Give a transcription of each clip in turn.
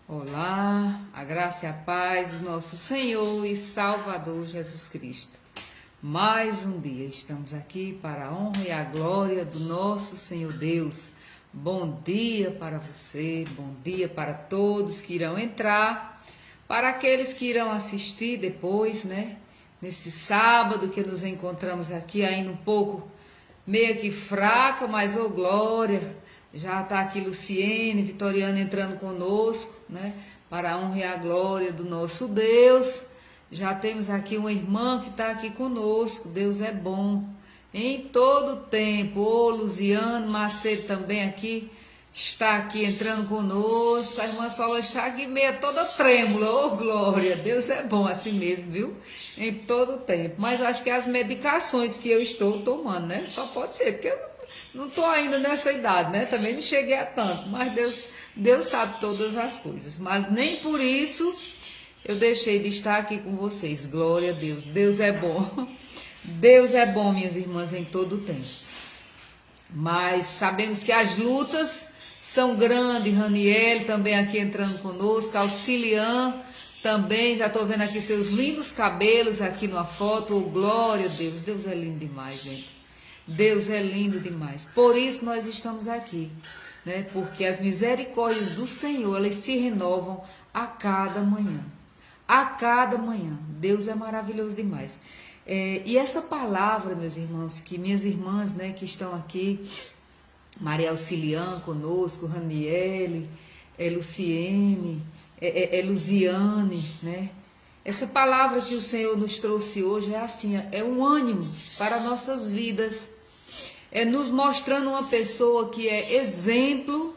Olá, a graça e a paz do nosso Senhor e Salvador Jesus Cristo. Mais um dia estamos aqui para a honra e a glória do nosso Senhor Deus. Bom dia para você, bom dia para todos que irão entrar, para aqueles que irão assistir depois, né? Nesse sábado que nos encontramos aqui ainda um pouco meio que fraca, mas ô glória. Já está aqui Luciene, Vitoriana entrando conosco, né? Para a honra e a glória do nosso Deus. Já temos aqui uma irmã que está aqui conosco. Deus é bom em todo tempo. Ô Luziane Macedo também aqui está aqui entrando conosco. A irmã Sola está aqui meia toda trêmula. Ô glória, Deus é bom assim mesmo, viu? Em todo tempo. Mas acho que as medicações que eu estou tomando, né? Só pode ser, porque eu não estou ainda nessa idade, né? Também não cheguei a tanto, mas Deus sabe todas as coisas. Mas nem por isso eu deixei de estar aqui com vocês. Glória a Deus. Deus é bom. Deus é bom, minhas irmãs, em todo o tempo. Mas sabemos que as lutas são grandes. Raniel também aqui entrando conosco. Auxilian também. Já estou vendo aqui seus lindos cabelos aqui numa foto. Oh, glória a Deus. Deus é lindo demais, gente. Deus é lindo demais. Por isso nós estamos aqui, né? Porque as misericórdias do Senhor, elas se renovam a cada manhã. A cada manhã. Deus é maravilhoso demais. E essa palavra, meus irmãos, que minhas irmãs, né, que estão aqui, Maria Auxilian conosco, Raniele, Luciene, Luziane, né? Essa palavra que o Senhor nos trouxe hoje é assim, é um ânimo para nossas vidas. É nos mostrando uma pessoa que é exemplo,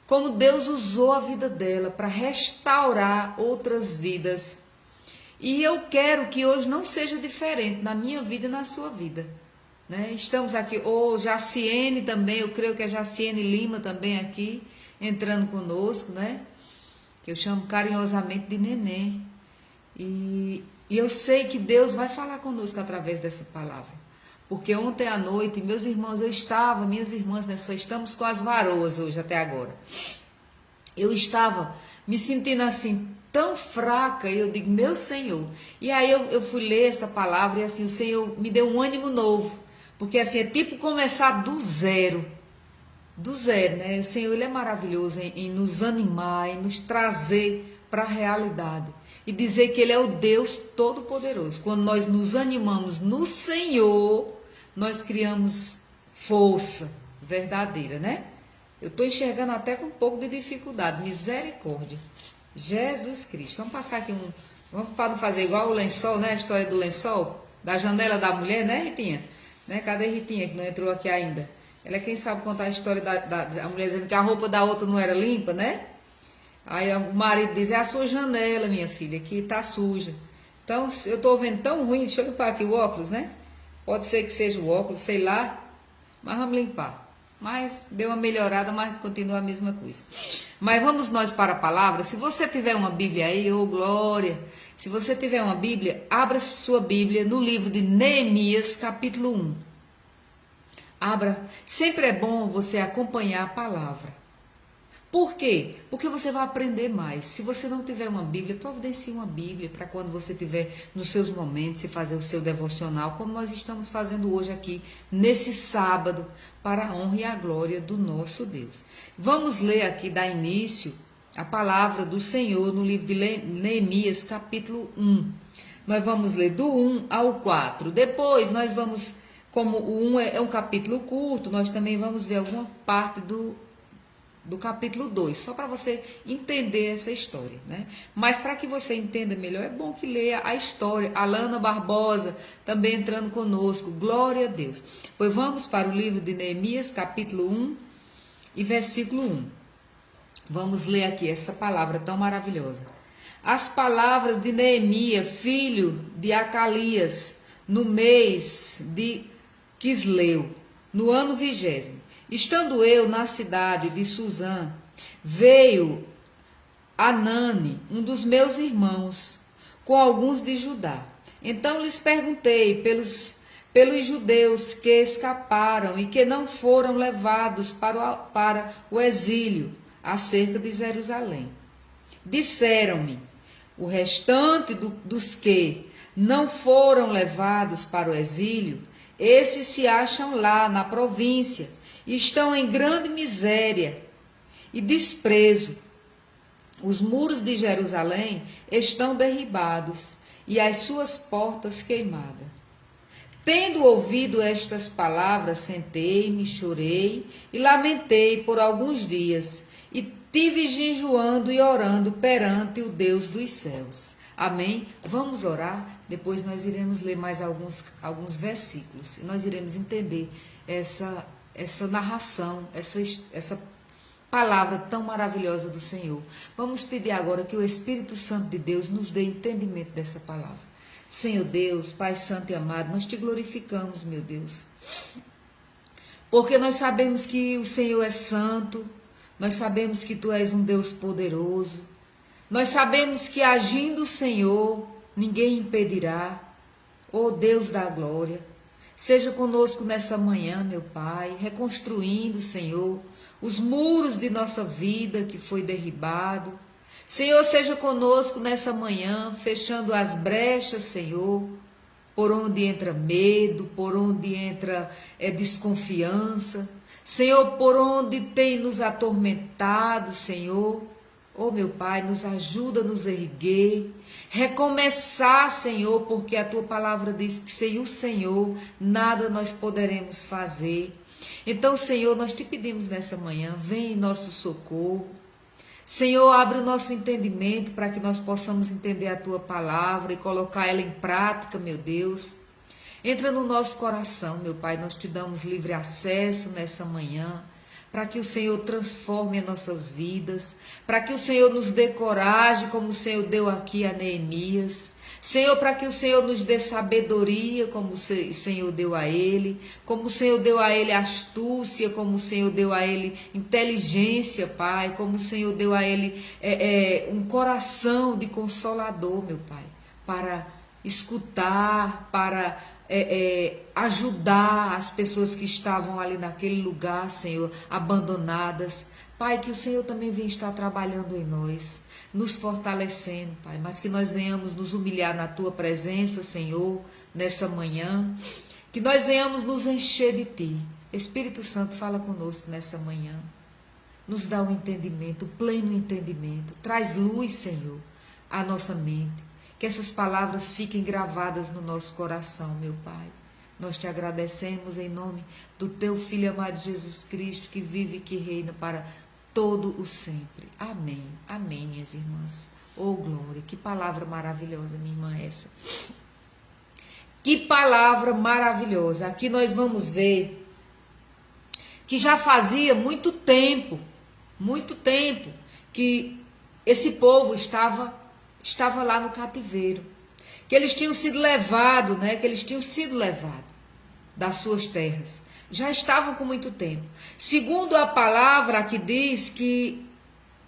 como Deus usou a vida dela para restaurar outras vidas. E eu quero que hoje não seja diferente na minha vida e na sua vida, né? Estamos aqui, Jaciene também, eu creio que é Jaciene Lima também aqui, entrando conosco, né? Que eu chamo carinhosamente de Neném. E eu sei que Deus vai falar conosco através dessa palavra. Porque ontem à noite, meus irmãos, minhas irmãs, né, só estamos com as varoas hoje até agora. Eu estava me sentindo assim, tão fraca, e eu digo, meu Senhor. E aí eu fui ler essa palavra e assim, o Senhor me deu um ânimo novo. Porque assim, é tipo começar do zero. Do zero, né? O Senhor, Ele é maravilhoso em nos animar, em nos trazer para a realidade. E dizer que Ele é o Deus Todo-Poderoso. Quando nós nos animamos no Senhor, nós criamos força verdadeira, né? Eu estou enxergando até com um pouco de dificuldade. Misericórdia. Jesus Cristo. Vamos passar aqui vamos para não fazer igual o lençol, né? A história do lençol, da janela da mulher, né, Ritinha? Né? Cadê Ritinha, que não entrou aqui ainda? Ela é quem sabe contar a história da mulher dizendo que a roupa da outra não era limpa, né? Aí o marido diz, é a sua janela, minha filha, que tá suja. Então, eu tô vendo tão ruim, deixa eu limpar aqui o óculos, né? Pode ser que seja o óculos, sei lá, mas vamos limpar. Mas deu uma melhorada, mas continua a mesma coisa. Mas vamos nós para a palavra. Se você tiver uma Bíblia aí, ô glória. Se você tiver uma Bíblia, abra sua Bíblia no livro de Neemias, capítulo 1. Abra. Sempre é bom você acompanhar a palavra. Por quê? Porque você vai aprender mais. Se você não tiver uma Bíblia, providencie uma Bíblia para quando você tiver nos seus momentos e fazer o seu devocional, como nós estamos fazendo hoje aqui, nesse sábado, para a honra e a glória do nosso Deus. Vamos ler aqui, dar início, a palavra do Senhor no livro de Neemias, capítulo 1. Nós vamos ler do 1 ao 4. Depois nós vamos, como o 1 é um capítulo curto, nós também vamos ver alguma parte do capítulo 2, só para você entender essa história, né? Mas para que você entenda melhor, é bom que leia a história. Alana Barbosa também entrando conosco, glória a Deus. Pois vamos para o livro de Neemias, capítulo 1 e versículo 1. Vamos ler aqui essa palavra tão maravilhosa. As palavras de Neemias, filho de Acalias, no mês de Quisleu, no ano 20º. Estando eu na cidade de Suzã, veio Anani, um dos meus irmãos, com alguns de Judá. Então lhes perguntei pelos judeus que escaparam e que não foram levados para o exílio acerca de Jerusalém. Disseram-me: o restante dos que não foram levados para o exílio, esses se acham lá na província, e estão em grande miséria e desprezo. Os muros de Jerusalém estão derribados e as suas portas queimadas. Tendo ouvido estas palavras, sentei-me, chorei e lamentei por alguns dias, e tive jejuando e orando perante o Deus dos céus. Amém? Vamos orar, depois nós iremos ler mais alguns versículos, e nós iremos entender essa narração, essa palavra tão maravilhosa do Senhor. Vamos pedir agora que o Espírito Santo de Deus nos dê entendimento dessa palavra. Senhor Deus, Pai Santo e amado, nós te glorificamos, meu Deus, porque nós sabemos que o Senhor é santo, nós sabemos que tu és um Deus poderoso, nós sabemos que agindo o Senhor, ninguém impedirá. Ó Deus da glória, seja conosco nessa manhã, meu Pai, reconstruindo, Senhor, os muros de nossa vida que foi derribado. Senhor, seja conosco nessa manhã, fechando as brechas, Senhor, por onde entra medo, por onde entra desconfiança. Senhor, por onde tem nos atormentado, Senhor. Oh, meu Pai, nos ajuda a nos erguer, recomeçar, Senhor, porque a Tua palavra diz que sem o Senhor nada nós poderemos fazer. Então, Senhor, nós te pedimos nessa manhã, vem em nosso socorro. Senhor, abre o nosso entendimento para que nós possamos entender a Tua palavra e colocar ela em prática, meu Deus. Entra no nosso coração, meu Pai, nós te damos livre acesso nessa manhã, para que o Senhor transforme as nossas vidas, para que o Senhor nos dê coragem, como o Senhor deu aqui a Neemias. Senhor, para que o Senhor nos dê sabedoria, como o Senhor deu a ele, como o Senhor deu a ele astúcia, como o Senhor deu a ele inteligência, Pai, como o Senhor deu a ele um coração de consolador, meu Pai, para escutar, para ajudar as pessoas que estavam ali naquele lugar, Senhor, abandonadas. Pai, que o Senhor também venha estar trabalhando em nós, nos fortalecendo, Pai, mas que nós venhamos nos humilhar na Tua presença, Senhor, nessa manhã, que nós venhamos nos encher de Ti. Espírito Santo, fala conosco nessa manhã, nos dá um entendimento, um pleno entendimento, traz luz, Senhor, à nossa mente, que essas palavras fiquem gravadas no nosso coração, meu Pai. Nós te agradecemos em nome do Teu Filho amado Jesus Cristo, que vive e que reina para todo o sempre. Amém. Amém, minhas irmãs. Oh, glória. Que palavra maravilhosa, minha irmã, essa. Que palavra maravilhosa. Aqui nós vamos ver que já fazia muito tempo que esse povo estava lá no cativeiro, que eles tinham sido levados, das suas terras. Já estavam com muito tempo. Segundo a palavra que diz que,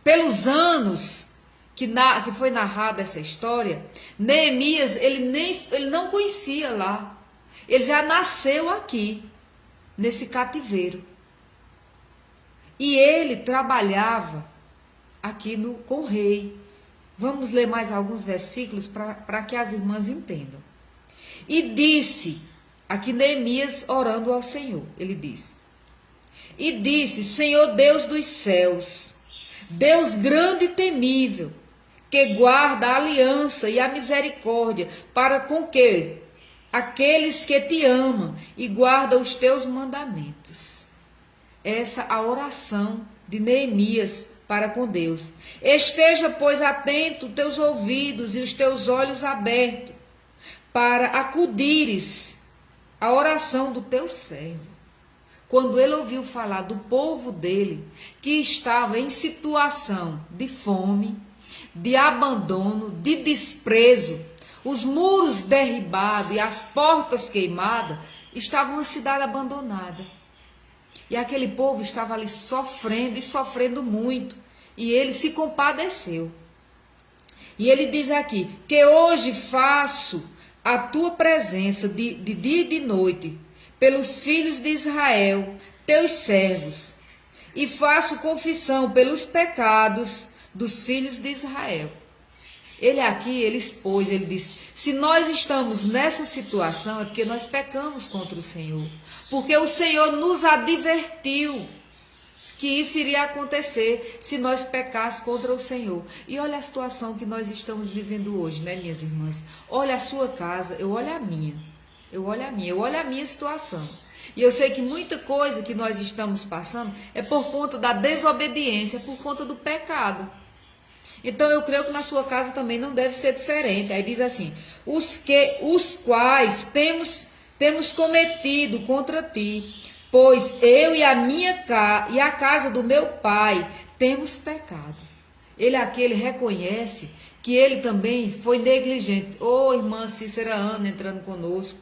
pelos anos que foi narrada essa história, Neemias, ele não conhecia lá. Ele já nasceu aqui, nesse cativeiro. E ele trabalhava aqui com o rei. Vamos ler mais alguns versículos para que as irmãs entendam. E disse, aqui Neemias orando ao Senhor, ele disse: e disse, Senhor Deus dos céus, Deus grande e temível, que guarda a aliança e a misericórdia para com que aqueles que te amam e guardam os teus mandamentos. Essa a oração de Neemias para com Deus. Esteja, pois, atento os teus ouvidos e os teus olhos abertos, para acudires à oração do teu servo. Quando ele ouviu falar do povo dele, que estava em situação de fome, de abandono, de desprezo, os muros derribados e as portas queimadas, estava uma cidade abandonada. E aquele povo estava ali sofrendo e sofrendo muito. E ele se compadeceu. E ele diz aqui, que hoje faço a tua presença de dia e de noite, pelos filhos de Israel, teus servos, e faço confissão pelos pecados dos filhos de Israel. Ele aqui, ele expôs, ele disse, se nós estamos nessa situação é porque nós pecamos contra o Senhor. Porque o Senhor nos advertiu que isso iria acontecer se nós pecássemos contra o Senhor. E olha a situação que nós estamos vivendo hoje, né, minhas irmãs? Olha a sua casa, eu olho a minha. Eu olho a minha situação. E eu sei que muita coisa que nós estamos passando é por conta da desobediência, por conta do pecado. Então eu creio que na sua casa também não deve ser diferente. Aí diz assim, os quais temos cometido contra ti, pois eu e a casa do meu pai temos pecado. Ele aqui, ele reconhece que ele também foi negligente. Ô, irmã Cícera Ana entrando conosco.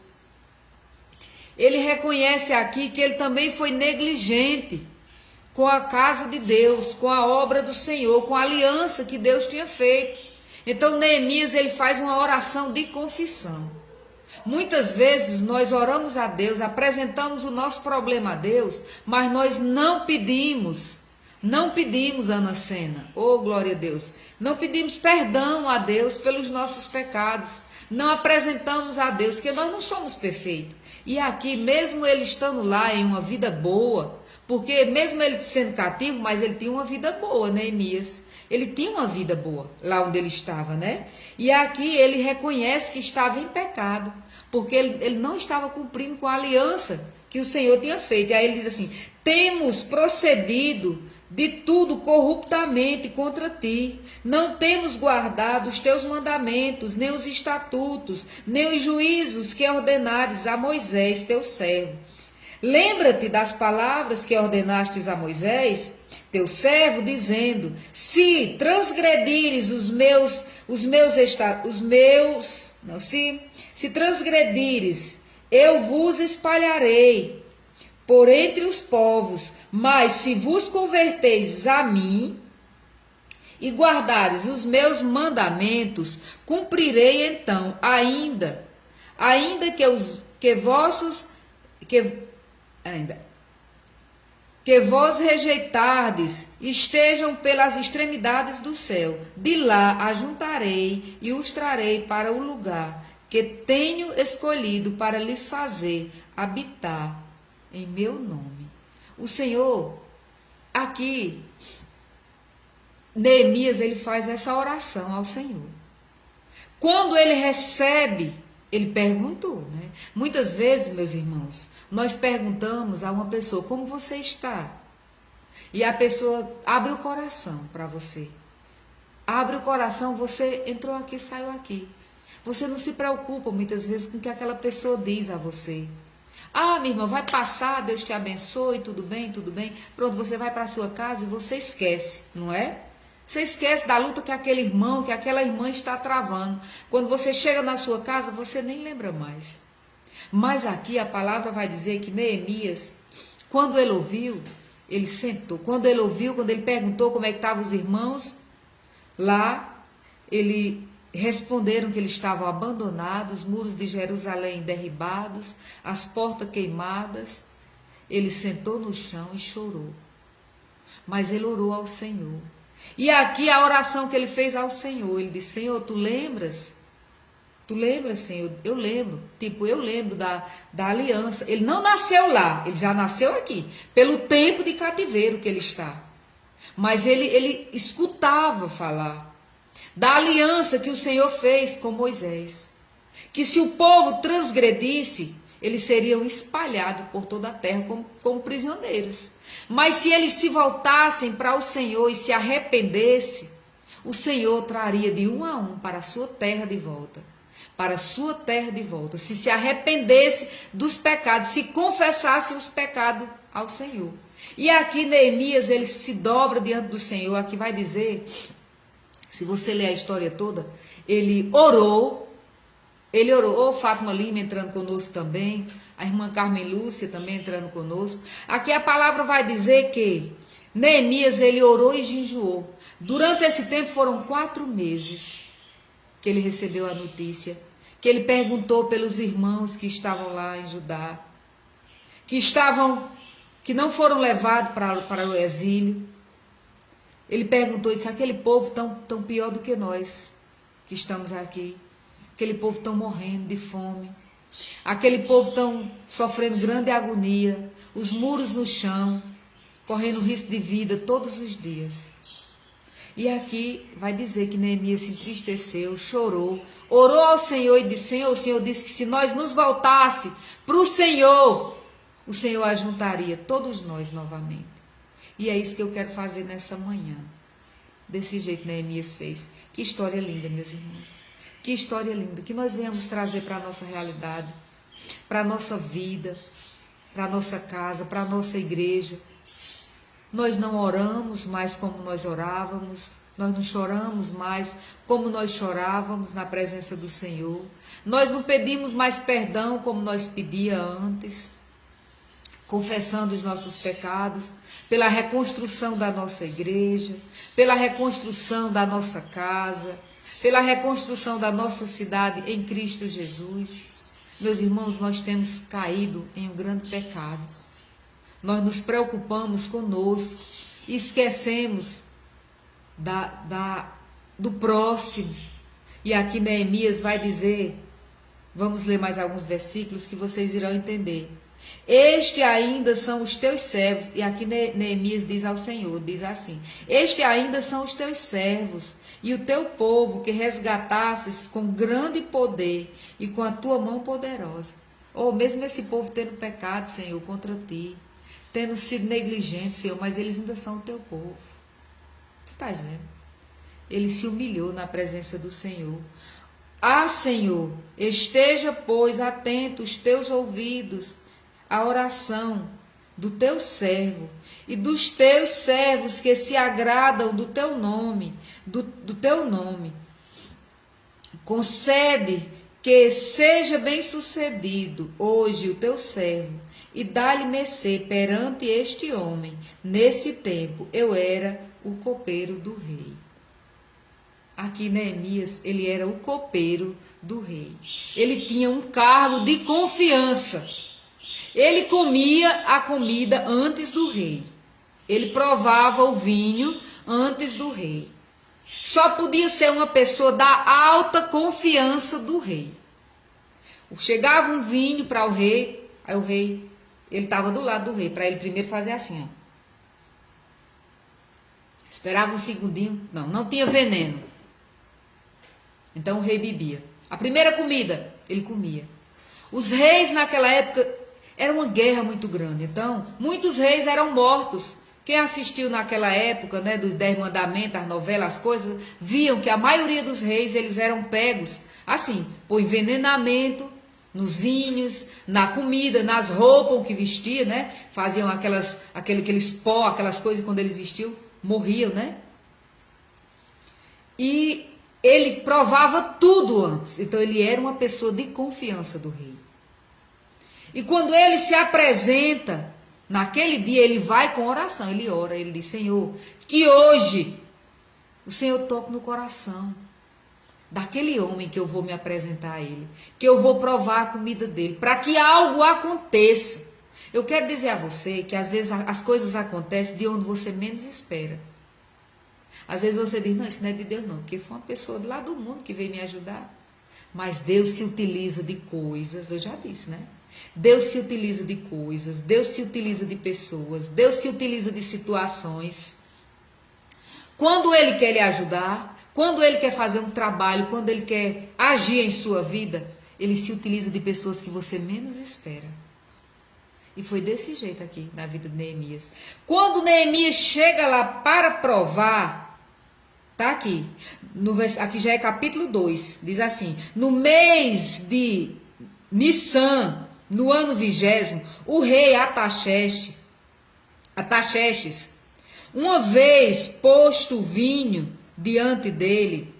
Ele reconhece aqui que ele também foi negligente com a casa de Deus, com a obra do Senhor, com a aliança que Deus tinha feito. Então Neemias, ele faz uma oração de confissão. Muitas vezes nós oramos a Deus, apresentamos o nosso problema a Deus, mas nós não pedimos, Ana Sena, oh glória a Deus, não pedimos perdão a Deus pelos nossos pecados, não apresentamos a Deus, porque nós não somos perfeitos. E aqui, mesmo ele estando lá em uma vida boa, porque mesmo ele sendo cativo, mas ele tinha uma vida boa, Neemias. Ele tinha uma vida boa lá onde ele estava, né? E aqui ele reconhece que estava em pecado, porque ele não estava cumprindo com a aliança que o Senhor tinha feito. E aí ele diz assim, temos procedido de tudo corruptamente contra ti, não temos guardado os teus mandamentos, nem os estatutos, nem os juízos que ordenares a Moisés, teu servo. Lembra-te das palavras que ordenastes a Moisés, teu servo, dizendo, se transgredires se transgredires, eu vos espalharei por entre os povos, mas se vos converteis a mim e guardares os meus mandamentos, cumprirei então, ainda que vos rejeitardes, estejam pelas extremidades do céu. De lá ajuntarei e os trarei para o lugar que tenho escolhido para lhes fazer habitar em meu nome. O Senhor, aqui, Neemias, ele faz essa oração ao Senhor. Quando ele recebe, ele perguntou, né? Muitas vezes, meus irmãos, nós perguntamos a uma pessoa, como você está? E a pessoa abre o coração para você. Abre o coração, você entrou aqui, saiu aqui. Você não se preocupa muitas vezes com o que aquela pessoa diz a você. Ah, minha irmã, vai passar, Deus te abençoe, tudo bem, tudo bem. Pronto, você vai para a sua casa e você esquece, não é? Você esquece da luta que aquele irmão, que aquela irmã está travando. Quando você chega na sua casa, você nem lembra mais. Mas aqui a palavra vai dizer que Neemias, quando ele ouviu, ele sentou. Quando ele ouviu, quando ele perguntou como é que estavam os irmãos, lá ele responderam que eles estavam abandonados, os muros de Jerusalém derribados, as portas queimadas. Ele sentou no chão e chorou. Mas ele orou ao Senhor. E aqui a oração que ele fez ao Senhor, ele disse, Senhor, tu lembras? Tu lembras, Senhor? Eu lembro. Eu lembro da aliança. Ele não nasceu lá, ele já nasceu aqui, pelo tempo de cativeiro que ele está. Mas ele escutava falar da aliança que o Senhor fez com Moisés. Que se o povo transgredisse, eles seriam espalhados por toda a terra como prisioneiros. Mas se eles se voltassem para o Senhor e se arrependessem, o Senhor traria de um a um para a sua terra de volta. Para a sua terra de volta. Se arrependesse dos pecados, se confessasse os pecados ao Senhor. E aqui Neemias, ele se dobra diante do Senhor. Aqui vai dizer, se você ler a história toda, ele orou. Ô Fátima Lima entrando conosco também, a irmã Carmen Lúcia também entrando conosco. Aqui a palavra vai dizer que Neemias, ele orou e jejuou. Durante esse tempo foram 4 meses que ele recebeu a notícia, que ele perguntou pelos irmãos que estavam lá em Judá, que não foram levados para o exílio. Ele perguntou e disse: aquele povo tão pior do que nós que estamos aqui, aquele povo tão morrendo de fome, aquele povo tão sofrendo grande agonia, os muros no chão, correndo risco de vida todos os dias. E aqui vai dizer que Neemias se entristeceu, chorou, orou ao Senhor e disse: Senhor, o Senhor disse que se nós nos voltasse para o Senhor ajuntaria todos nós novamente. E é isso que eu quero fazer nessa manhã. Desse jeito Neemias fez. Que história linda, meus irmãos. Que história linda. Que nós venhamos trazer para a nossa realidade, para a nossa vida, para a nossa casa, para a nossa igreja. Nós não oramos mais como nós orávamos. Nós não choramos mais como nós chorávamos na presença do Senhor. Nós não pedimos mais perdão como nós pedíamos antes, confessando os nossos pecados, pela reconstrução da nossa igreja, pela reconstrução da nossa casa, pela reconstrução da nossa cidade em Cristo Jesus. Meus irmãos, nós temos caído em um grande pecado. Nós nos preocupamos conosco e esquecemos do próximo. E aqui Neemias vai dizer, vamos ler mais alguns versículos que vocês irão entender. Este ainda são os teus servos, e aqui Neemias diz ao Senhor, diz assim: este ainda são os teus servos, e o teu povo que resgatasses com grande poder e com a tua mão poderosa. Ou mesmo esse povo tendo pecado, Senhor, contra ti, tendo sido negligente, Senhor, mas eles ainda são o teu povo. Tu estás vendo? Ele se humilhou na presença do Senhor. Ah, Senhor, esteja, pois, atento os teus ouvidos à oração do teu servo e dos teus servos que se agradam do teu nome, do teu nome. Concede que seja bem-sucedido hoje o teu servo e dá-lhe mercê perante este homem. Nesse tempo eu era o copeiro do rei. Aqui Neemias, ele era o copeiro do rei. Ele tinha um cargo de confiança. Ele comia a comida antes do rei. Ele provava o vinho antes do rei. Só podia ser uma pessoa da alta confiança do rei. Chegava um vinho para o rei, aí o rei, ele estava do lado do rei, para ele primeiro fazer assim, ó. Esperava um segundinho, não tinha veneno. Então o rei bebia. A primeira comida, ele comia. Os reis naquela época, era uma guerra muito grande, então muitos reis eram mortos. Quem assistiu naquela época, né, dos 10 mandamentos, as novelas, as coisas, viam que a maioria dos reis, eles eram pegos, assim, por envenenamento, nos vinhos, na comida, nas roupas que vestiam, né, faziam aqueles pó, aquelas coisas, quando eles vestiam, morriam, né, e ele provava tudo antes, então ele era uma pessoa de confiança do rei. E quando ele se apresenta, naquele dia ele vai com oração, ele ora, ele diz: Senhor, que hoje o Senhor toque no coração daquele homem que eu vou me apresentar a ele, que eu vou provar a comida dele, para que algo aconteça. Eu quero dizer a você que às vezes as coisas acontecem de onde você menos espera. Às vezes você diz: não, isso não é de Deus não, porque foi uma pessoa de lá do mundo que veio me ajudar. Mas Deus se utiliza de coisas, eu já disse, né? Deus se utiliza de coisas, Deus se utiliza de pessoas, Deus se utiliza de situações. Quando Ele quer lhe ajudar, quando Ele quer fazer um trabalho, quando Ele quer agir em sua vida, Ele se utiliza de pessoas que você menos espera. E foi desse jeito aqui na vida de Neemias. Quando Neemias chega lá para provar, tá aqui, aqui já é capítulo 2, diz assim: no mês de Nissan, no ano 20º, o rei Artaxerxes, uma vez posto o vinho diante dele,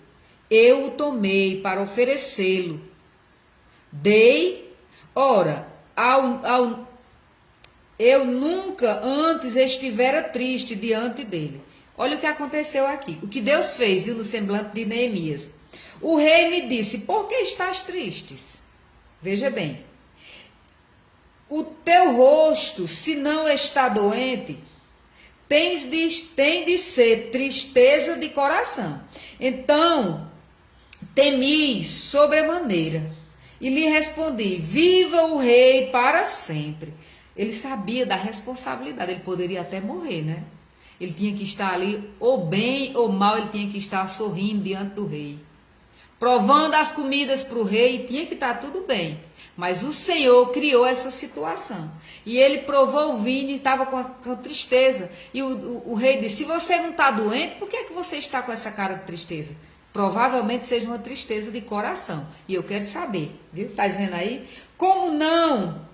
eu o tomei para oferecê-lo. Dei, ora, eu nunca antes estivera triste diante dele. Olha o que aconteceu aqui, o que Deus fez, viu, no semblante de Neemias. O rei me disse: por que estás tristes? Veja bem, o teu rosto, se não está doente, tem de ser tristeza de coração. Então temi sobremaneira e lhe respondi: viva o rei para sempre. Ele sabia da responsabilidade, ele poderia até morrer, né? Ele tinha que estar ali, ou bem ou mal, ele tinha que estar sorrindo diante do rei, provando as comidas para o rei, tinha que estar tudo bem. Mas o Senhor criou essa situação. E ele provou o vinho e estava com tristeza. E o rei disse: se você não está doente, por que é que você está com essa cara de tristeza? Provavelmente seja uma tristeza de coração. E eu quero saber, viu? Está dizendo aí? Como não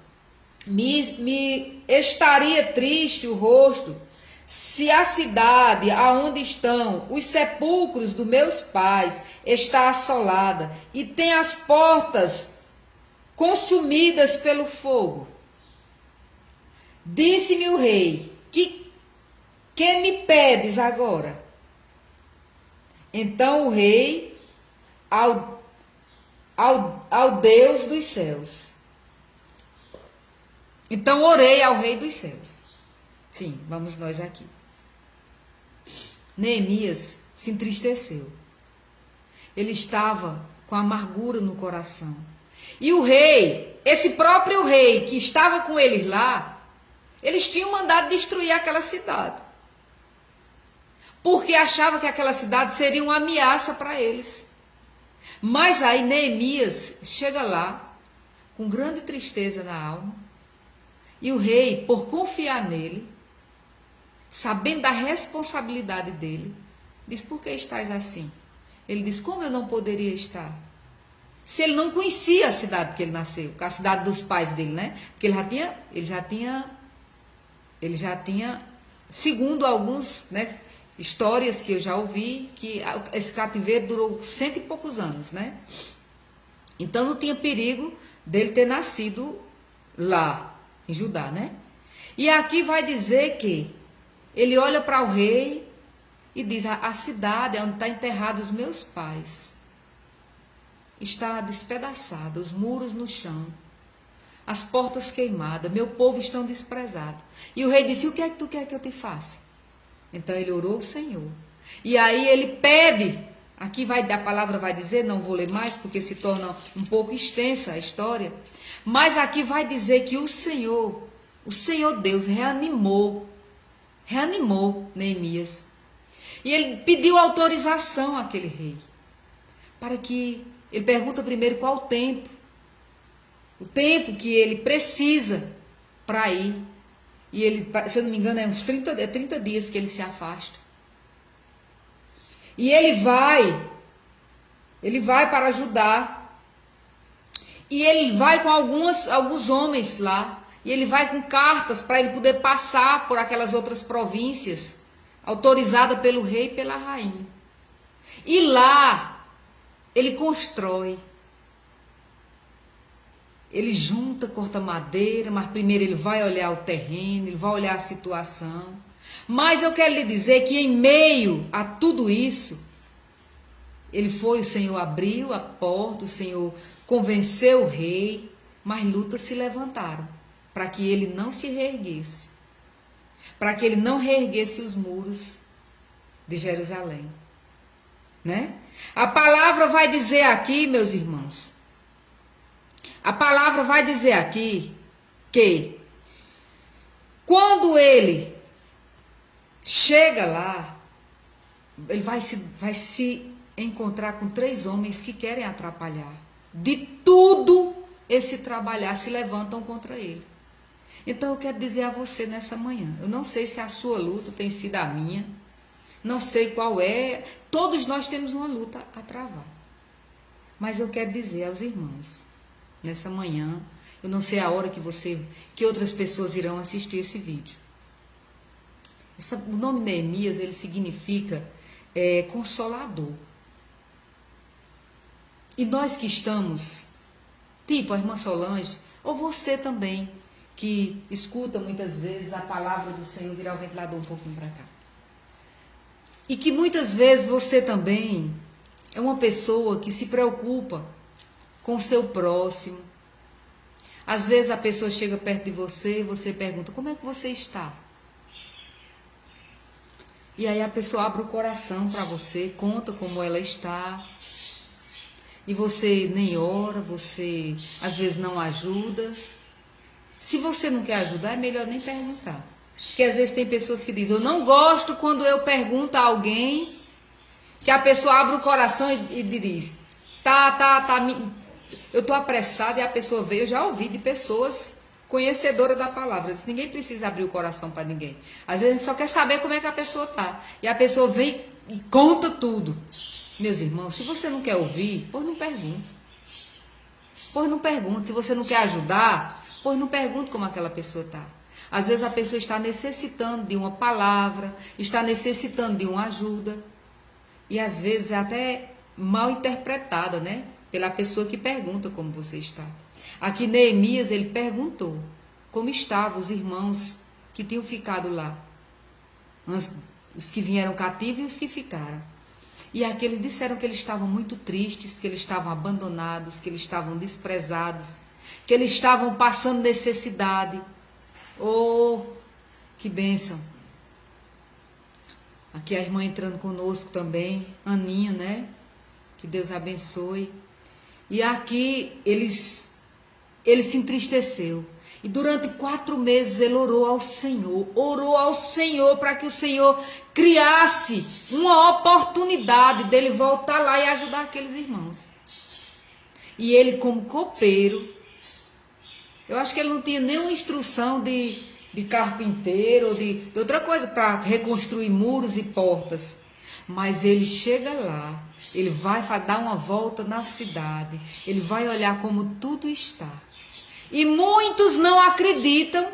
me estaria triste o rosto, se a cidade aonde estão os sepulcros dos meus pais está assolada e tem as portas consumidas pelo fogo? Disse-me o rei: que me pedes agora? Então o rei ao Deus dos céus. Então orei ao rei dos céus. Sim, vamos nós aqui. Neemias se entristeceu. Ele estava com amargura no coração. E o rei, esse próprio rei que estava com eles lá, eles tinham mandado destruir aquela cidade, porque achavam que aquela cidade seria uma ameaça para eles. Mas aí Neemias chega lá, com grande tristeza na alma, e o rei, por confiar nele, sabendo da responsabilidade dele, diz: por que estás assim? Ele diz: como eu não poderia estar? Se ele não conhecia a cidade que ele nasceu, a cidade dos pais dele, né? Porque ele já tinha, segundo alguns, né, histórias que eu já ouvi, que esse cativeiro durou 100 e poucos anos, né? Então não tinha perigo dele ter nascido lá em Judá, né? E aqui vai dizer que ele olha para o rei e diz: a cidade onde está enterrados os meus pais está despedaçada, os muros no chão, as portas queimadas, meu povo estão desprezado. E o rei disse: o que é que tu quer que eu te faça? Então ele orou ao Senhor. E aí ele pede, aqui a palavra vai dizer, não vou ler mais porque se torna um pouco extensa a história, mas aqui vai dizer que o Senhor Deus reanimou Neemias. E ele pediu autorização àquele rei, para que, ele pergunta primeiro qual o tempo que ele precisa para ir. E ele, se eu não me engano, é uns 30 dias que ele se afasta. E ele vai para Judá. E ele vai com alguns homens lá. E ele vai com cartas para ele poder passar por aquelas outras províncias, autorizada pelo rei e pela rainha. E lá ele constrói. Ele junta, corta madeira, mas primeiro ele vai olhar o terreno, ele vai olhar a situação. Mas eu quero lhe dizer que em meio a tudo isso, o Senhor abriu a porta, o Senhor convenceu o rei, mas lutas se levantaram para que ele não se reerguesse, para que ele não reerguesse os muros de Jerusalém, né? A palavra vai dizer aqui, meus irmãos, a palavra vai dizer aqui que quando ele chega lá, ele vai se encontrar com 3 homens que querem atrapalhar. De tudo esse trabalhar se levantam contra ele. Então eu quero dizer a você nessa manhã, eu não sei se a sua luta tem sido a minha, não sei qual é, todos nós temos uma luta a travar. Mas eu quero dizer aos irmãos, nessa manhã, eu não sei a hora que outras pessoas irão assistir esse vídeo. O nome Neemias, ele significa consolador. E nós que estamos, tipo a irmã Solange, ou você também, que escuta muitas vezes a palavra do Senhor, virar o ventilador um pouquinho para cá. E que muitas vezes você também é uma pessoa que se preocupa com o seu próximo. Às vezes a pessoa chega perto de você e você pergunta: como é que você está? E aí a pessoa abre o coração para você, conta como ela está. E você nem ora, você às vezes não ajuda. Se você não quer ajudar, é melhor nem perguntar. Porque às vezes tem pessoas que dizem, eu não gosto quando eu pergunto a alguém, que a pessoa abre o coração e diz, eu estou apressada, e a pessoa veio, eu já ouvi de pessoas conhecedoras da palavra. Diz, ninguém precisa abrir o coração para ninguém. Às vezes a gente só quer saber como é que a pessoa está. E a pessoa vem e conta tudo. Meus irmãos, se você não quer ouvir, pois não pergunte. Pois não pergunte. Se você não quer ajudar, pois não pergunte como aquela pessoa está. Às vezes a pessoa está necessitando de uma palavra, está necessitando de uma ajuda. E às vezes é até mal interpretada, né? Pela pessoa que pergunta como você está. Aqui Neemias, ele perguntou como estavam os irmãos que tinham ficado lá. Os que vieram cativos e os que ficaram. E aqui eles disseram que eles estavam muito tristes, que eles estavam abandonados, que eles estavam desprezados, que eles estavam passando necessidade. Oh, que bênção! Aqui a irmã entrando conosco também, Aninha, né? Que Deus abençoe. E aqui ele se entristeceu. E durante 4 meses ele orou ao Senhor para que o Senhor criasse uma oportunidade dele voltar lá e ajudar aqueles irmãos. E ele, como copeiro, eu acho que ele não tinha nenhuma instrução de carpinteiro ou de outra coisa para reconstruir muros e portas. Mas ele chega lá, ele vai dar uma volta na cidade, ele vai olhar como tudo está. E muitos não acreditam,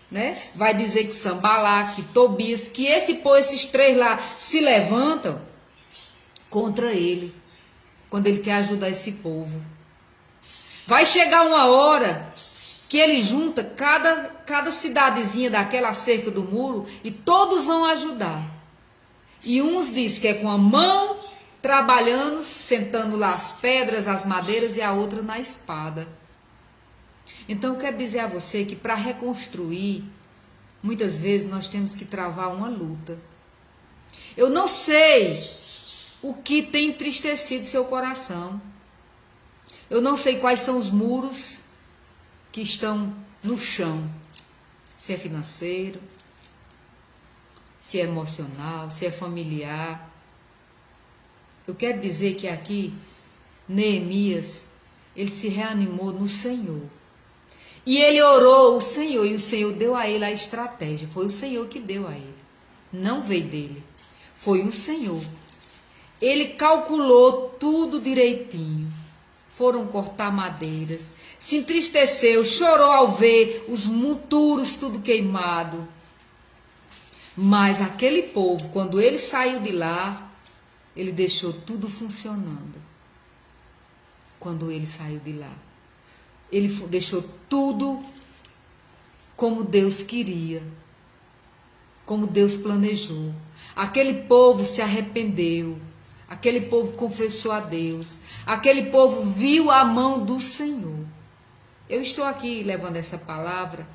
né? Vai dizer que Sambalá, que Tobias, que esses 3 lá se levantam contra ele, quando ele quer ajudar esse povo. Vai chegar uma hora que ele junta cada cidadezinha daquela cerca do muro e todos vão ajudar. E uns diz que é com a mão trabalhando, sentando lá as pedras, as madeiras, e a outra na espada. Então eu quero dizer a você que para reconstruir, muitas vezes nós temos que travar uma luta. Eu não sei o que tem entristecido seu coração. Eu não sei quais são os muros que estão no chão. Se é financeiro, se é emocional, se é familiar. Eu quero dizer que aqui, Neemias, ele se reanimou no Senhor. E ele orou ao Senhor, e o Senhor deu a ele a estratégia. Foi o Senhor que deu a ele. Não veio dele. Foi o Senhor. Ele calculou tudo direitinho. Foram cortar madeiras. Se entristeceu, chorou ao ver os monturos tudo queimado. Mas aquele povo, quando ele saiu de lá, ele deixou tudo funcionando. Quando ele saiu de lá, ele deixou tudo como Deus queria, como Deus planejou. Aquele povo se arrependeu, aquele povo confessou a Deus, aquele povo viu a mão do Senhor. Eu estou aqui levando essa palavra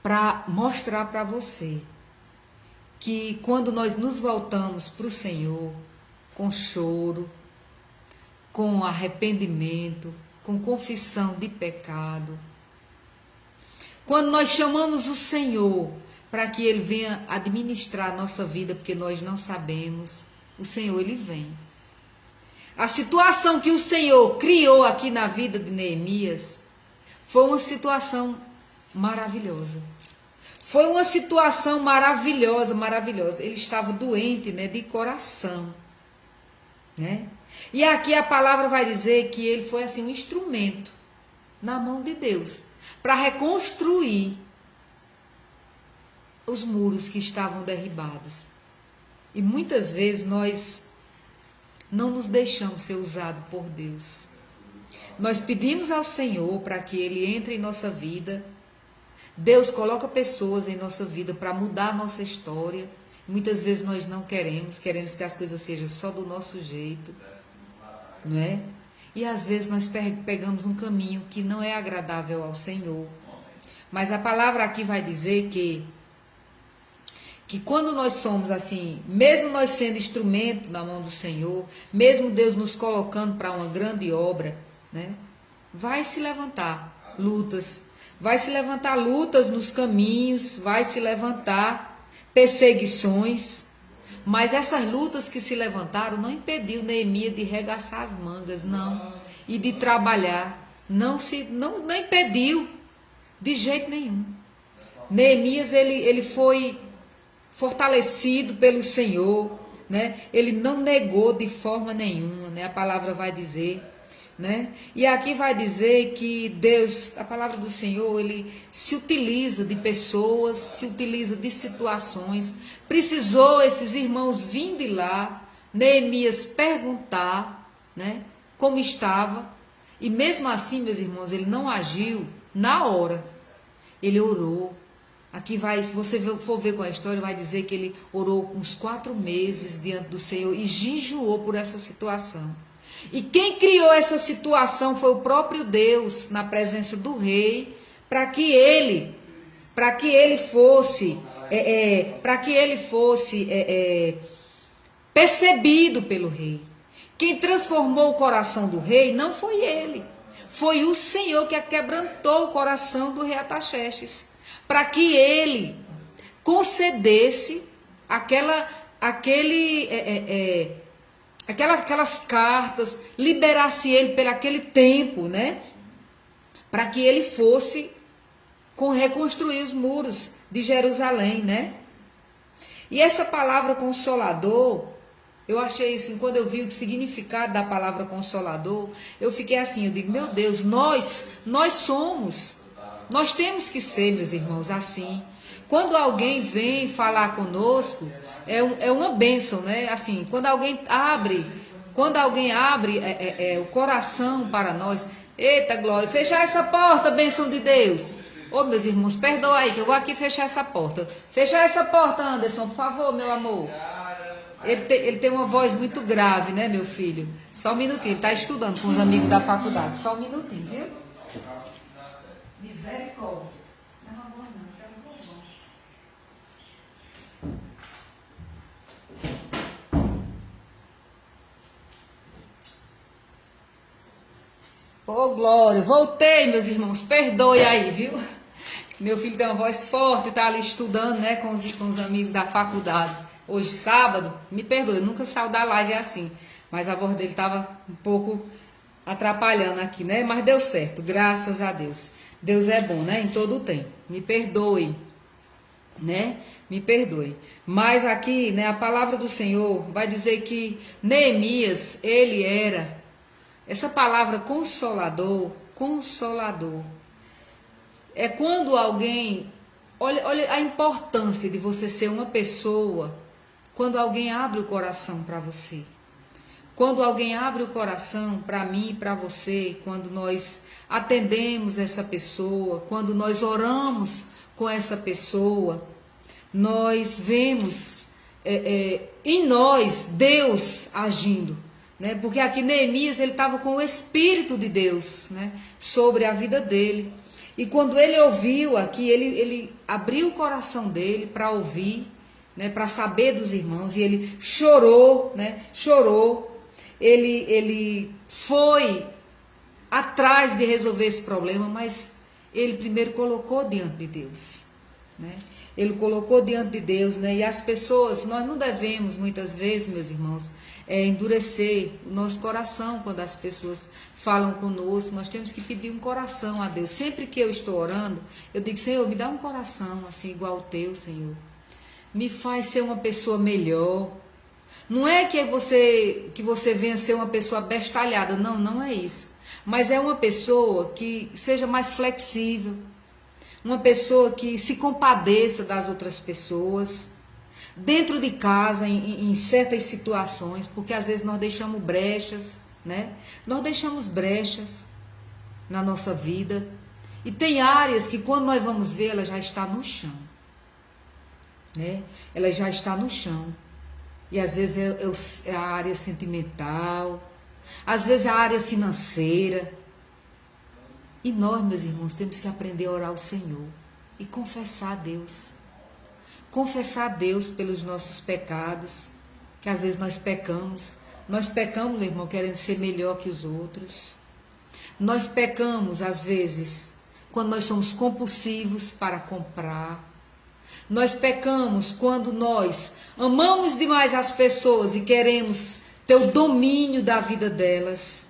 para mostrar para você que quando nós nos voltamos para o Senhor, com choro, com arrependimento, com confissão de pecado, quando nós chamamos o Senhor para que Ele venha administrar a nossa vida, porque nós não sabemos, o Senhor, Ele vem. A situação que o Senhor criou aqui na vida de Neemias foi uma situação maravilhosa. Foi uma situação maravilhosa, maravilhosa. Ele estava doente, né, de coração, né? E aqui a palavra vai dizer que ele foi assim um instrumento na mão de Deus para reconstruir os muros que estavam derribados. E muitas vezes nós não nos deixamos ser usados por Deus. Nós pedimos ao Senhor para que Ele entre em nossa vida. Deus coloca pessoas em nossa vida para mudar a nossa história. Muitas vezes nós não queremos que as coisas sejam só do nosso jeito, não é? E às vezes nós pegamos um caminho que não é agradável ao Senhor. Mas a palavra aqui vai dizer que que quando nós somos assim, mesmo nós sendo instrumento na mão do Senhor, mesmo Deus nos colocando para uma grande obra, né, vai se levantar lutas, nos caminhos, vai se levantar perseguições, mas essas lutas que se levantaram não impediu Neemias de regaçar as mangas, não, e de trabalhar, não impediu de jeito nenhum. Neemias, ele foi fortalecido pelo Senhor, né? Ele não negou de forma nenhuma, né? A palavra vai dizer, né? E aqui vai dizer que Deus, a palavra do Senhor, ele se utiliza de pessoas, se utiliza de situações. Precisou esses irmãos virem de lá, Neemias perguntar, né? Como estava. E mesmo assim, meus irmãos, ele não agiu na hora. Ele orou. Aqui vai, se você for ver com a história, vai dizer que ele orou uns 4 meses diante do Senhor e jejuou por essa situação. E quem criou essa situação foi o próprio Deus, na presença do rei, para que ele fosse percebido pelo rei. Quem transformou o coração do rei não foi ele, foi o Senhor que quebrantou o coração do rei Artaxerxes, para que ele concedesse aquelas cartas, liberasse ele por aquele tempo, né? Para que ele fosse reconstruir os muros de Jerusalém, né? E essa palavra consolador, eu achei assim, quando eu vi o significado da palavra consolador, eu fiquei assim, eu digo, meu Deus, nós temos que ser, meus irmãos, assim. Quando alguém vem falar conosco, é uma bênção, né? Assim, quando alguém abre o coração para nós, eita glória, fechar essa porta, bênção de Deus. Ô, meus irmãos, perdoa aí, que eu vou aqui fechar essa porta. Fechar essa porta, Anderson, por favor, meu amor. Ele tem uma voz muito grave, né, meu filho? Só um minutinho, ele está estudando com os amigos da faculdade. Só um minutinho, viu? Misericórdia. Não, não, Ô, glória, voltei, meus irmãos, perdoe aí, viu? Meu filho tem uma voz forte, está ali estudando, né, com os amigos da faculdade. Hoje, sábado, me perdoe, eu nunca saio da live assim, mas a voz dele estava um pouco atrapalhando aqui, né, mas deu certo, graças a Deus. Deus é bom, né, em todo o tempo. Me perdoe, né, me perdoe. Mas aqui, né, a palavra do Senhor vai dizer que Neemias, ele era... Essa palavra consolador, é quando alguém, olha a importância de você ser uma pessoa, quando alguém abre o coração para você. Quando alguém abre o coração para mim e para você, quando nós atendemos essa pessoa, quando nós oramos com essa pessoa, nós vemos em nós Deus agindo. Né? Porque aqui Neemias ele estava com o Espírito de Deus, né, sobre a vida dele. E quando ele ouviu aqui, ele abriu o coração dele para ouvir, né, para saber dos irmãos, e ele chorou, né, ele foi atrás de resolver esse problema, mas ele primeiro colocou diante de Deus, né? Ele colocou diante de Deus, né? E as pessoas, nós não devemos muitas vezes, meus irmãos, endurecer o nosso coração quando as pessoas falam conosco. Nós temos que pedir um coração a Deus. Sempre que eu estou orando, eu digo, Senhor, me dá um coração assim igual ao teu, Senhor. Me faz ser uma pessoa melhor. Não é que você venha ser uma pessoa bestalhada, não é isso. Mas é uma pessoa que seja mais flexível, uma pessoa que se compadeça das outras pessoas, dentro de casa, em certas situações, porque às vezes nós deixamos brechas, né? Nós deixamos brechas na nossa vida, e tem áreas que quando nós vamos ver, ela já está no chão, né? Ela já está no chão, e às vezes é a área sentimental, às vezes é a área financeira, e nós, meus irmãos, temos que aprender a orar ao Senhor e confessar a Deus. confessar a Deus pelos nossos pecados, que às vezes nós pecamos. Nós pecamos, meu irmão, querendo ser melhor que os outros. Nós pecamos, às vezes, quando nós somos compulsivos para comprar. Nós pecamos quando nós amamos demais as pessoas e queremos ter o domínio da vida delas.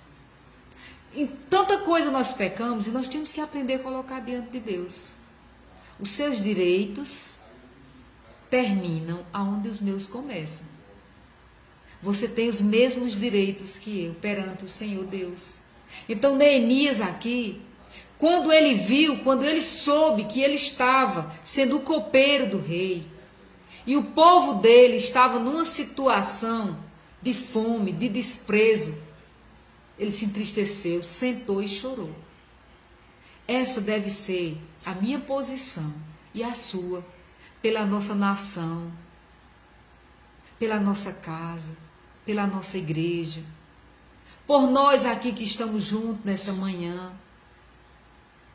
Em tanta coisa nós pecamos e nós temos que aprender a colocar diante de Deus. Os seus direitos terminam aonde os meus começam. Você tem os mesmos direitos que eu perante o Senhor Deus. Então Neemias aqui, quando ele viu, quando ele soube que ele estava sendo o copeiro do rei, e o povo dele estava numa situação de fome, de desprezo, ele se entristeceu, sentou e chorou. Essa deve ser a minha posição e a sua, pela nossa nação, pela nossa casa, pela nossa igreja, por nós aqui que estamos juntos nessa manhã,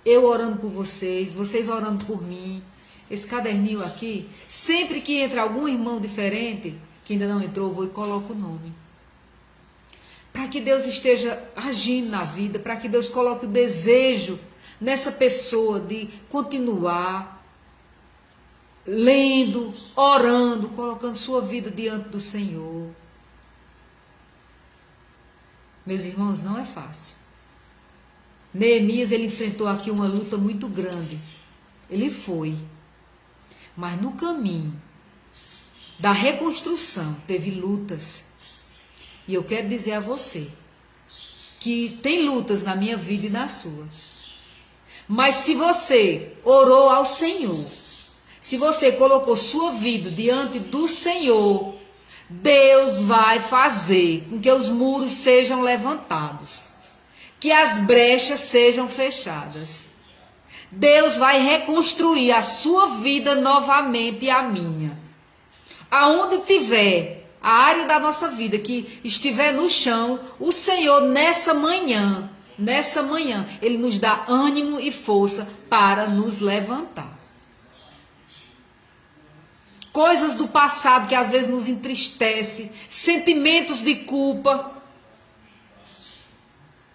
eu orando por vocês, vocês orando por mim. Esse caderninho aqui, sempre que entra algum irmão diferente, que ainda não entrou, eu vou e coloco o nome. Para que Deus esteja agindo na vida, para que Deus coloque o desejo nessa pessoa de continuar lendo, orando, colocando sua vida diante do Senhor. Meus irmãos, não é fácil. Neemias, ele enfrentou aqui uma luta muito grande. Ele foi. Mas no caminho da reconstrução teve lutas. E eu quero dizer a você que tem lutas na minha vida e na sua. Mas se você orou ao Senhor, se você colocou sua vida diante do Senhor, Deus vai fazer com que os muros sejam levantados, que as brechas sejam fechadas. Deus vai reconstruir a sua vida novamente e a minha. Aonde tiver a área da nossa vida que estiver no chão, o Senhor nessa manhã, Ele nos dá ânimo e força para nos levantar. Coisas do passado que às vezes nos entristece, sentimentos de culpa.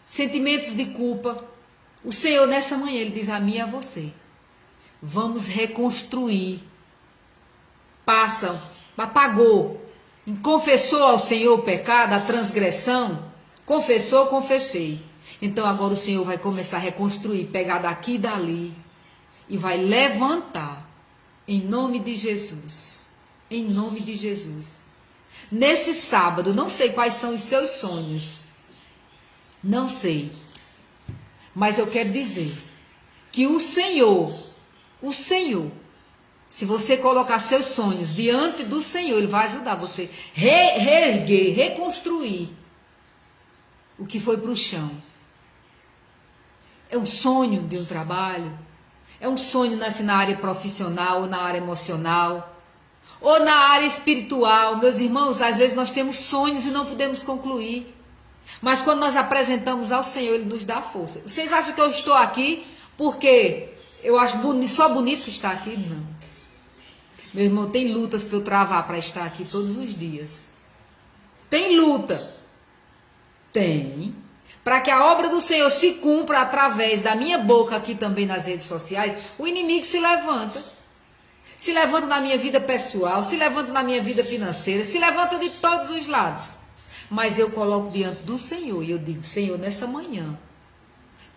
Sentimentos de culpa. O Senhor nessa manhã, Ele diz a mim e a você: vamos reconstruir. Apagou, confessou ao Senhor o pecado, a transgressão, confessou, confessei. Então agora o Senhor vai começar a reconstruir, pegar daqui e dali, e vai levantar, em nome de Jesus. Em nome de Jesus. Nesse sábado, não sei quais são os seus sonhos, não sei, mas eu quero dizer que o Senhor, se você colocar seus sonhos diante do Senhor, Ele vai ajudar você a reerguer, reconstruir o que foi para o chão. É um sonho de um trabalho, é um sonho na área profissional ou na área emocional, ou na área espiritual. Meus irmãos, às vezes nós temos sonhos e não podemos concluir. Mas quando nós apresentamos ao Senhor, Ele nos dá força. Vocês acham que eu estou aqui porque eu acho só bonito estar aqui? Não. Meu irmão, tem lutas para eu travar para estar aqui todos os dias. Tem luta. Tem. Para que a obra do Senhor se cumpra através da minha boca aqui também nas redes sociais, o inimigo se levanta. Se levanta na minha vida pessoal, se levanta na minha vida financeira, se levanta de todos os lados. Mas eu coloco diante do Senhor e eu digo: Senhor, nessa manhã,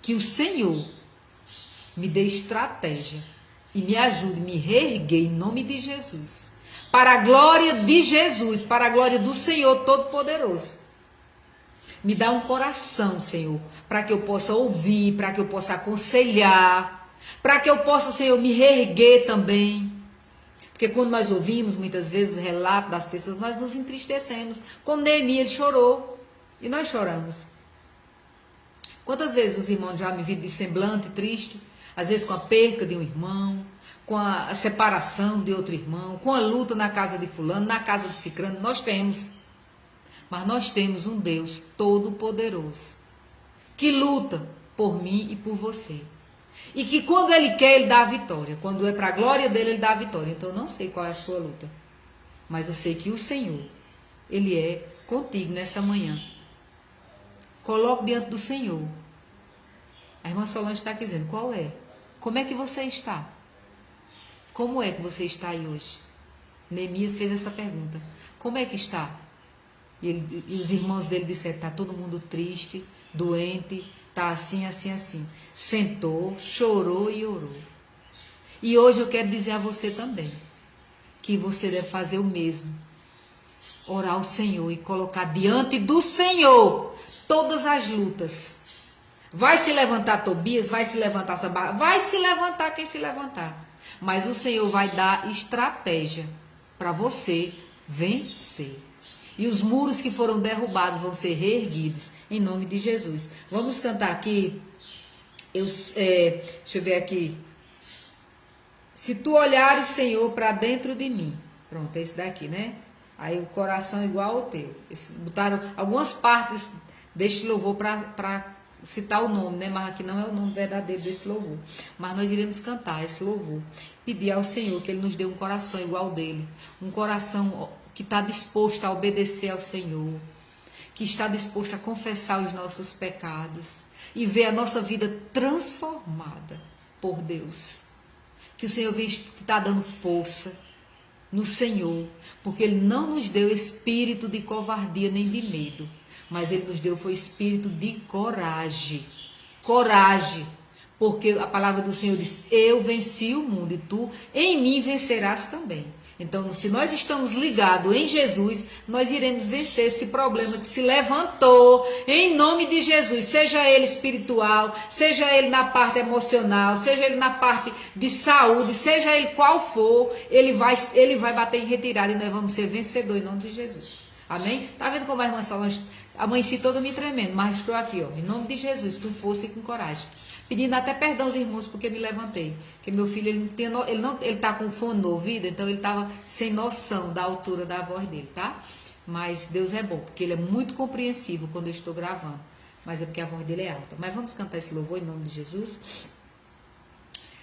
que o Senhor me dê estratégia e me ajude, me reerguer em nome de Jesus. Para a glória de Jesus, para a glória do Senhor Todo-Poderoso. Me dá um coração, Senhor, para que eu possa ouvir, para que eu possa aconselhar, para que eu possa, Senhor, me reerguer também. Porque quando nós ouvimos muitas vezes o relato das pessoas, nós nos entristecemos. Como Neemias, ele chorou e nós choramos. Quantas vezes os irmãos já me viram de semblante triste, às vezes com a perca de um irmão, com a separação de outro irmão, com a luta na casa de fulano, na casa de cicrano, nós temos. Mas nós temos um Deus todo-poderoso, que luta por mim e por você. E que quando Ele quer, Ele dá a vitória. Quando é para a glória dEle, Ele dá a vitória. Então eu não sei qual é a sua luta. Mas eu sei que o Senhor, Ele é contigo nessa manhã. Coloque diante do Senhor. A irmã Solange está aqui dizendo, qual é? Como é que você está? Como é que você está aí hoje? Neemias fez essa pergunta. Como é que está? E os irmãos dele disseram, está todo mundo triste, doente, está assim, assim, assim. Sentou, chorou e orou. E hoje eu quero dizer a você também, que você deve fazer o mesmo. Orar ao Senhor e colocar diante do Senhor todas as lutas. Vai se levantar Tobias, vai se levantar Sambar, vai se levantar quem se levantar. Mas o Senhor vai dar estratégia para você vencer. E os muros que foram derrubados vão ser reerguidos em nome de Jesus. Vamos cantar aqui. Deixa eu ver aqui. Se tu olhares, Senhor, para dentro de mim. Pronto, esse daqui, né? Aí o coração igual ao teu. Botaram algumas partes deste louvor para citar o nome, né? Mas aqui não é o nome verdadeiro desse louvor. Mas nós iremos cantar esse louvor. Pedir ao Senhor que Ele nos dê um coração igual ao dele. Um coração que está disposto a obedecer ao Senhor. Que está disposto a confessar os nossos pecados. E ver a nossa vida transformada por Deus. Que o Senhor está dando força no Senhor, porque Ele não nos deu espírito de covardia nem de medo, mas Ele nos deu foi espírito de coragem. Coragem, porque a palavra do Senhor diz, eu venci o mundo e tu em mim vencerás também. Então, se nós estamos ligados em Jesus, nós iremos vencer esse problema que se levantou em nome de Jesus, seja ele espiritual, seja ele na parte emocional, seja ele na parte de saúde, seja ele qual for, ele vai bater em retirada e nós vamos ser vencedores em nome de Jesus. Amém? Tá vendo como a irmã Solange amanheci toda me tremendo, mas estou aqui, ó, em nome de Jesus, com força e com coragem. Pedindo até perdão aos irmãos porque me levantei. Porque meu filho, ele tá com fone no ouvido, então ele estava sem noção da altura da voz dele, tá? Mas Deus é bom, porque Ele é muito compreensivo quando eu estou gravando. Mas é porque a voz dele é alta. Mas vamos cantar esse louvor em nome de Jesus?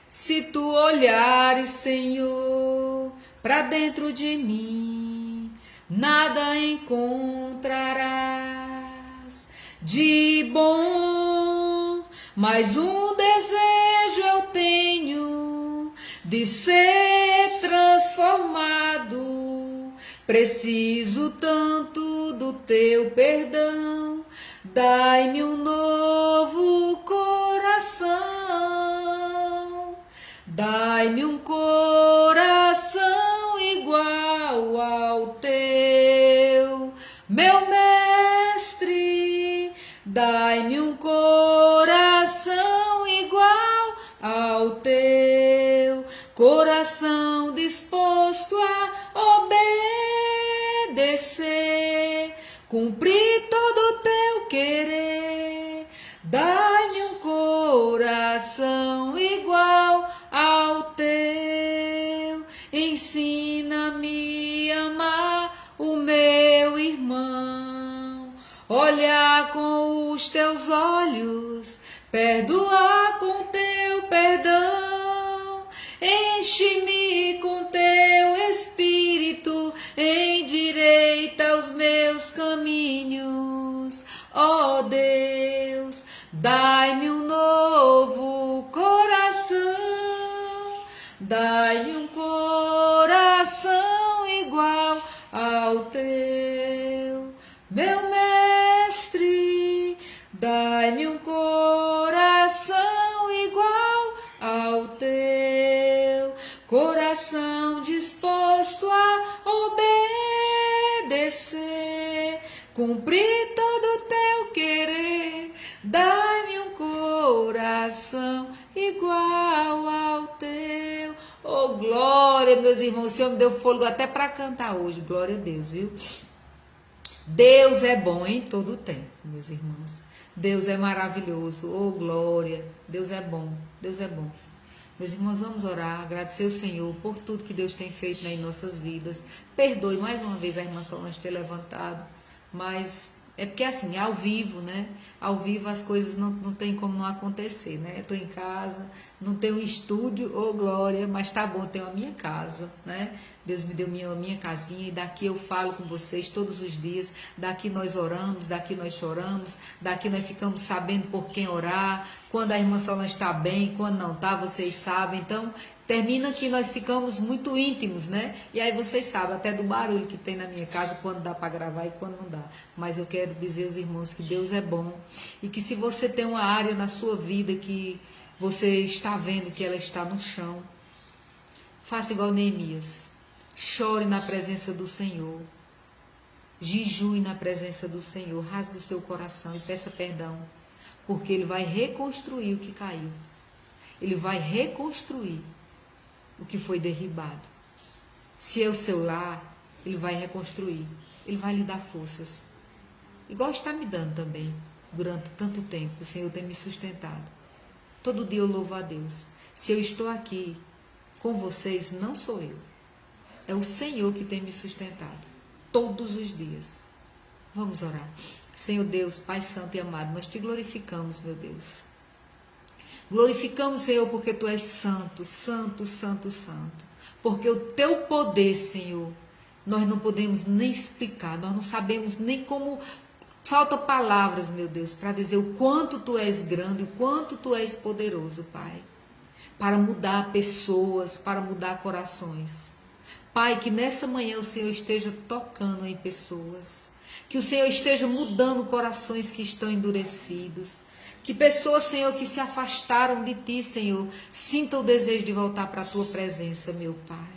Se tu olhares, Senhor, para dentro de mim, nada encontrarás de bom, mas um desejo eu tenho de ser transformado. Preciso tanto do teu perdão, dai-me um novo coração, dai-me um coração igual ao teu, meu mestre, dai-me um coração igual ao teu, coração disposto a obedecer, cumprir todo o teu querer, dai-me um coração igual ao teu, ensina-me a amar o meu irmão, olhar com os teus olhos, perdoar com teu perdão, enche-me com teu espírito, endireita os meus caminhos, ó Deus, dai-me um novo coração, dai-me um coração igual ao teu, meu mestre, dai-me um coração igual ao teu, coração disposto a obedecer, cumprir todo o teu querer, dai-me um coração igual ao teu. Oh, glória, meus irmãos, o Senhor me deu fôlego até para cantar hoje, glória a Deus, viu? Deus é bom em todo o tempo, meus irmãos. Deus é maravilhoso, oh glória, Deus é bom, Deus é bom. Meus irmãos, vamos orar, agradecer ao Senhor por tudo que Deus tem feito em nossas vidas. Perdoe mais uma vez a irmã Solange ter levantado, mas É porque assim, é ao vivo, né? Ao vivo as coisas não tem como não acontecer, né? Estou em casa, não tenho um estúdio, ô glória, mas tá bom, tenho a minha casa, né? Deus me deu minha casinha e daqui eu falo com vocês todos os dias. Daqui nós oramos, daqui nós choramos, daqui nós ficamos sabendo por quem orar, quando a irmã Solange está bem, quando não está, vocês sabem. Então, termina que nós ficamos muito íntimos, né? E aí vocês sabem até do barulho que tem na minha casa, quando dá para gravar e quando não dá. Mas eu quero dizer aos irmãos que Deus é bom e que se você tem uma área na sua vida que você está vendo que ela está no chão, faça igual Neemias. Chore na presença do Senhor. Jejue na presença do Senhor. Rasgue o seu coração e peça perdão. Porque Ele vai reconstruir o que caiu. Ele vai reconstruir o que foi derribado. Se é o seu lar, Ele vai reconstruir. Ele vai lhe dar forças. Igual está me dando também. Durante tanto tempo, o Senhor tem me sustentado. Todo dia eu louvo a Deus. Se eu estou aqui com vocês, não sou eu. É o Senhor que tem me sustentado. Todos os dias. Vamos orar. Senhor Deus, Pai Santo e amado, nós te glorificamos, meu Deus. Glorificamos, Senhor, porque Tu és santo, santo, santo, santo. Porque o Teu poder, Senhor, nós não podemos nem explicar, nós não sabemos nem como. Falta palavras, meu Deus, para dizer o quanto Tu és grande, o quanto Tu és poderoso, Pai. Para mudar pessoas, para mudar corações. Pai, que nessa manhã o Senhor esteja tocando em pessoas. Que o Senhor esteja mudando corações que estão endurecidos. Que pessoas, Senhor, que se afastaram de Ti, Senhor, sintam o desejo de voltar para a Tua presença, meu Pai.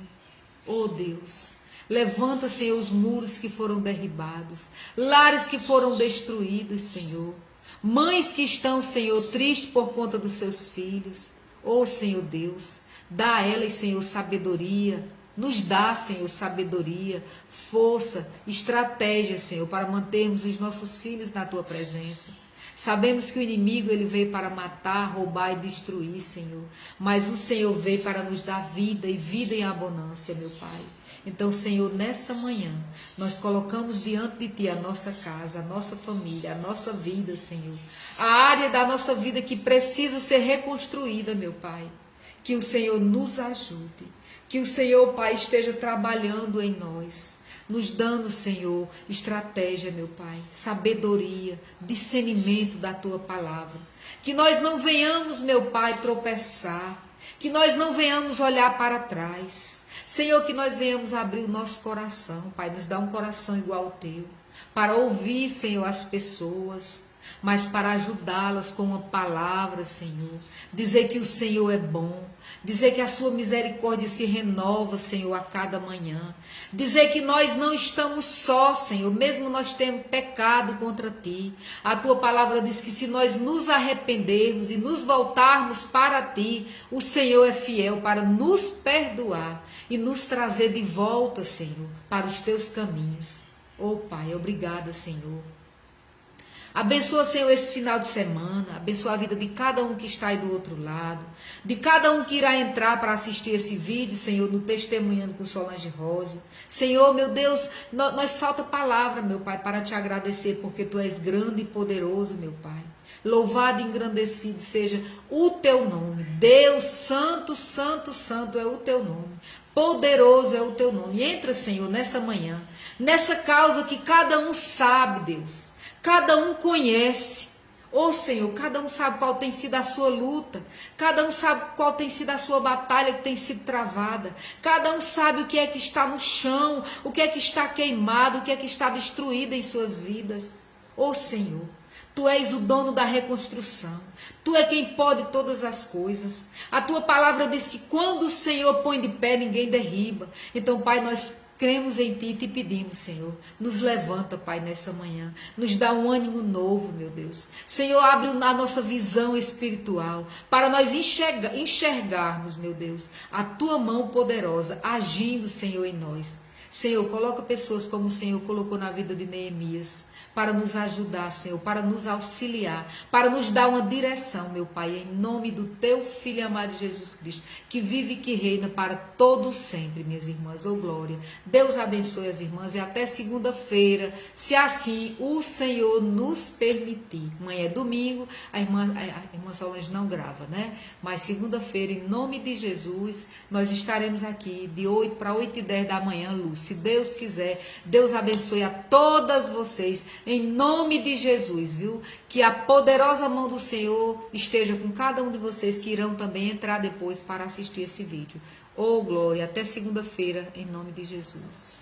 Oh Deus, levanta, Senhor, os muros que foram derribados. Lares que foram destruídos, Senhor. Mães que estão, Senhor, tristes por conta dos seus filhos. Oh Senhor Deus, dá a elas, Senhor, sabedoria. Nos dá, Senhor, sabedoria, força, estratégia, Senhor, para mantermos os nossos filhos na Tua presença. Sabemos que o inimigo ele veio para matar, roubar e destruir, Senhor. Mas o Senhor veio para nos dar vida e vida em abundância, meu Pai. Então, Senhor, nessa manhã, nós colocamos diante de Ti a nossa casa, a nossa família, a nossa vida, Senhor. A área da nossa vida que precisa ser reconstruída, meu Pai. Que o Senhor nos ajude. Que o Senhor, Pai, esteja trabalhando em nós, nos dando, Senhor, estratégia, meu Pai, sabedoria, discernimento da Tua palavra. Que nós não venhamos, meu Pai, tropeçar, que nós não venhamos olhar para trás. Senhor, que nós venhamos abrir o nosso coração, Pai, nos dá um coração igual ao Teu, para ouvir, Senhor, as pessoas, mas para ajudá-las com uma palavra, Senhor. Dizer que o Senhor é bom. Dizer que a Sua misericórdia se renova, Senhor, a cada manhã. Dizer que nós não estamos só, Senhor, mesmo nós temos pecado contra Ti. A Tua palavra diz que se nós nos arrependermos e nos voltarmos para Ti, o Senhor é fiel para nos perdoar e nos trazer de volta, Senhor, para os Teus caminhos. Oh, Pai, obrigada, Senhor. Abençoa, Senhor, esse final de semana. Abençoa a vida de cada um que está aí do outro lado. De cada um que irá entrar para assistir esse vídeo, Senhor, no Testemunhando com Solange Rósio. Senhor, meu Deus, nós falta palavra, meu Pai, para Te agradecer, porque Tu és grande e poderoso, meu Pai. Louvado e engrandecido seja o Teu nome. Deus, santo, santo, santo é o Teu nome. Poderoso é o Teu nome. Entra, Senhor, nessa manhã, nessa causa que cada um sabe, Deus. Cada um conhece. Oh Senhor, cada um sabe qual tem sido a sua luta. Cada um sabe qual tem sido a sua batalha que tem sido travada. Cada um sabe o que é que está no chão, o que é que está queimado, o que é que está destruído em suas vidas. Oh Senhor, Tu és o dono da reconstrução. Tu é quem pode todas as coisas. A Tua palavra diz que quando o Senhor põe de pé, ninguém derriba. Então, Pai, nós cremos em Ti e Te pedimos, Senhor, nos levanta, Pai, nessa manhã, nos dá um ânimo novo, meu Deus. Senhor, abre a nossa visão espiritual, para nós enxergarmos, meu Deus, a Tua mão poderosa, agindo, Senhor, em nós. Senhor, coloca pessoas como o Senhor colocou na vida de Neemias, para nos ajudar, Senhor, para nos auxiliar, para nos dar uma direção, meu Pai, em nome do Teu Filho amado Jesus Cristo, que vive e que reina para todo sempre, minhas irmãs. Ô glória. Deus abençoe as irmãs e até segunda-feira, se assim o Senhor nos permitir. Amanhã é domingo, a irmã Solange não grava, né? Mas segunda-feira, em nome de Jesus, nós estaremos aqui de 8 para 8h10 da manhã, luz. Se Deus quiser, Deus abençoe a todas vocês, em nome de Jesus, viu? Que a poderosa mão do Senhor esteja com cada um de vocês que irão também entrar depois para assistir esse vídeo. Ô glória, até segunda-feira, em nome de Jesus.